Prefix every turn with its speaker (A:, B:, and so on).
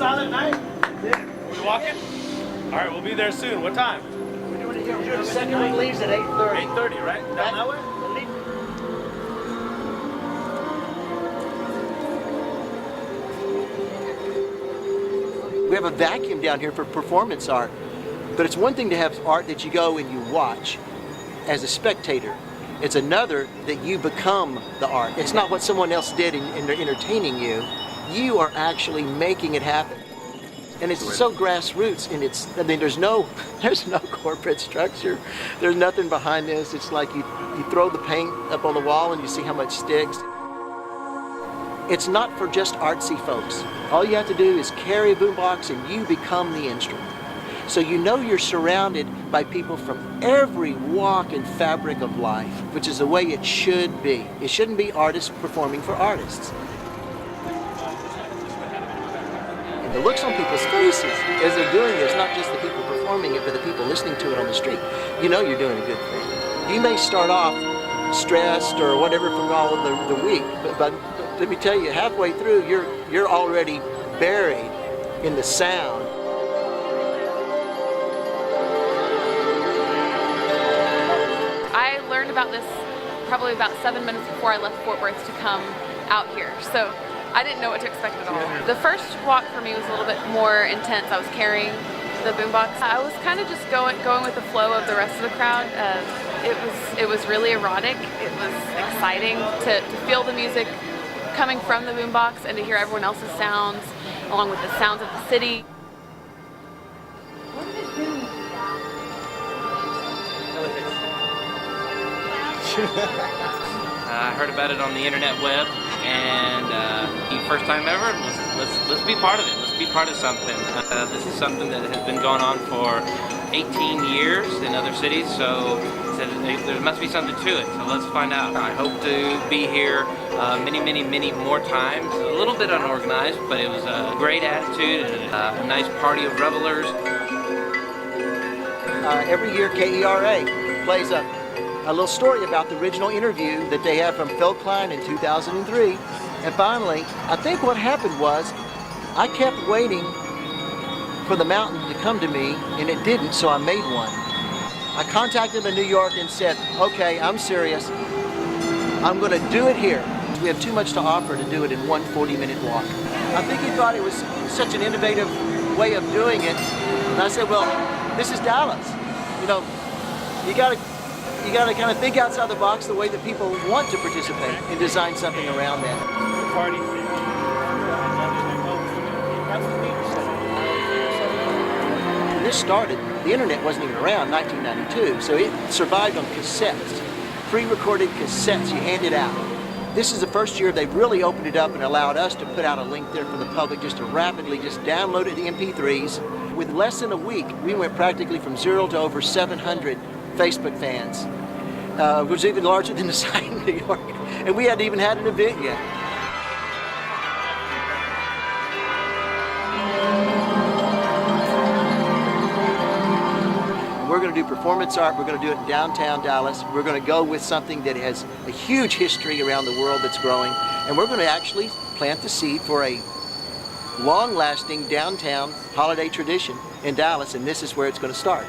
A: Unsilent Night? Are we walking? All right, we'll be there soon. What time?
B: We're doing it here. The second one leaves at 8:30.
A: 8:30, right? Down that way?
B: We have a vacuum down here for performance art. But it's one thing to have art that you go and you watch as a spectator. It's another that you become the art. It's not what someone else did and they're entertaining you. You are actually making it happen. And it's so grassroots, and there's no corporate structure. There's nothing behind this. It's like you throw the paint up on the wall and you see how much sticks. It's not for just artsy folks. All you have to do is carry a boombox and you become the instrument. So you know you're surrounded by people from every walk and fabric of life, which is the way it should be. It shouldn't be artists performing for artists. And the looks on people's faces as they're doing this, not just the people performing it, but the people listening to it on the street, you know you're doing a good thing. You may start off stressed or whatever from all of the week, but let me tell you, halfway through, you're already buried in the sound.
C: I learned about this probably about 7 minutes before I left Fort Worth to come out here, so I didn't know what to expect at all. The first walk for me was a little bit more intense. I was carrying the boombox. I was kind of just going with the flow of the rest of the crowd. It was really erotic. It was exciting to feel the music coming from the boombox and to hear everyone else's sounds along with the sounds of the city.
D: I heard about it on the internet web, and first time ever. Let's be part of it. Let's be part of something. This is something that has been going on for 18 years in other cities, so there must be something to it. So let's find out. I hope to be here many more times. A little bit unorganized, but it was a great attitude and a nice party of revelers.
B: Every year KERA plays a little story about the original interview that they had from Phil Klein in 2003. And finally, I think what happened was I kept waiting for the mountain to come to me, and it didn't, so I made one. I contacted them in New York and said, okay, I'm serious. I'm going to do it here. We have too much to offer to do it in one 40-minute walk. I think he thought it was such an innovative way of doing it. And I said, well, this is Dallas. You know, you got to kind of think outside the box the way that people want to participate and design something around that.
A: Party.
B: When this started, the internet wasn't even around in 1992, so it survived on cassettes, pre-recorded cassettes you handed out. This is the first year they really opened it up and allowed us to put out a link there for the public just to rapidly just download it, the MP3s. With less than a week, we went practically from 0 to over 700 Facebook fans, which was even larger than the site in New York. And we hadn't even had an event yet. We're going to do performance art. We're going to do it in downtown Dallas. We're going to go with something that has a huge history around the world that's growing. And we're going to actually plant the seed for a long-lasting downtown holiday tradition in Dallas. And this is where it's going to start.